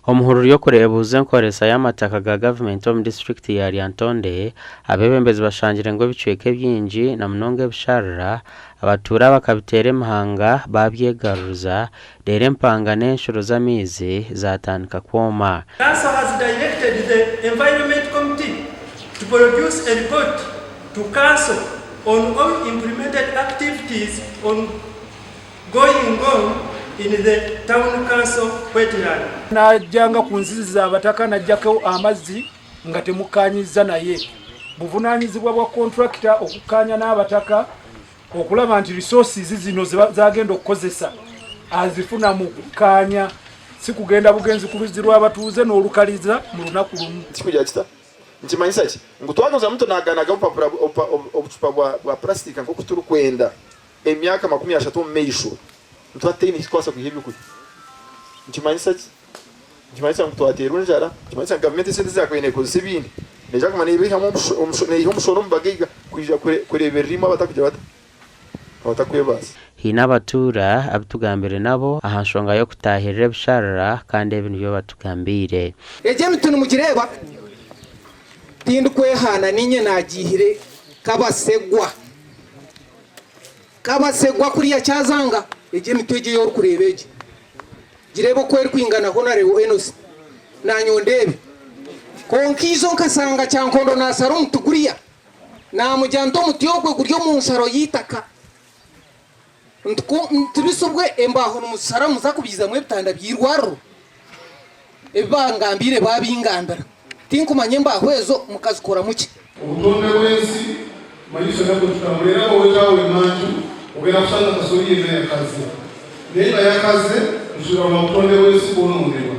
Omuhururu yo kurebuza nkoresa y'amataka ga government of district ya Lyantonde abebembezi bashangire ngo bicweke byinji na munonge bisharra abatura bakabitere mahanga babyegaruza dere mpanga n'enshuro z'amizi zatandika kwoma. Council has directed the Environment Committee to produce a report to Council on all implemented activities going on in the town council wetland. Najanga kunziza abataka najjako amazzi nga temukanyiza naye buvunanyizibwa bwa contractor okukanya n'abataka okulaba nti resources zino zagenda okukozesa azifuna mu kukanya si kugenda bugenzi kuluzirwa abatuuze n'olukaliza mu lunaku lumu. Kikuja kita nkimanyisa ki ngutwagaza mtu naganaga upapura obucupa bwa plastic nko kuturu kwenda emyaka 30 mu meisho ntwateni kwasa kuhebyo kuri nkimanyisa ki nkimanyisa ngutwaterwa njara nkimanyisa government sente zakwene ko sibindi neja kuma nibi hamwe umushoro mbagiga kuja kureberima batakuja batakwebasa hina batura abtugambire nabo ahanshonga yo kutahirira bisharara kandi ibintu byo batugambire eje mitunu mukireba tindu kwehana ninye nagihire kabasegwa kuriya cyazanga eje mitweje yo kurebeje girebo kweri kwingana honorable Enos nanyondebe konkizo nkasanga cyankondo nasaro mutuguriya na mujanto mutiyogwe guryo mu nsaro yitaka ntibisobwe embaho n'umusara muzakubiza mwe bitanda byirwaro ebangambire babingambira tinkumanye mbaho ezo mukazikora muki ubutonde wensi mayisho nako tutamurera owejawe manju ubera kusanga kasoriye ne kazi neba yakaze ushura mu butonde wensi bono mureba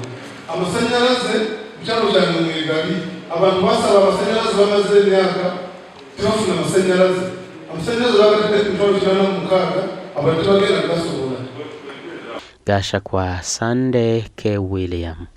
amasanyaraze byaro cyane mu igari abantu basaba amasanyaraze bamaze myaka tubafuna amasanyaraze bagatete ntoro cyane mu kaga abantu bagenda gasohora Gasha kwa Sunday K. William.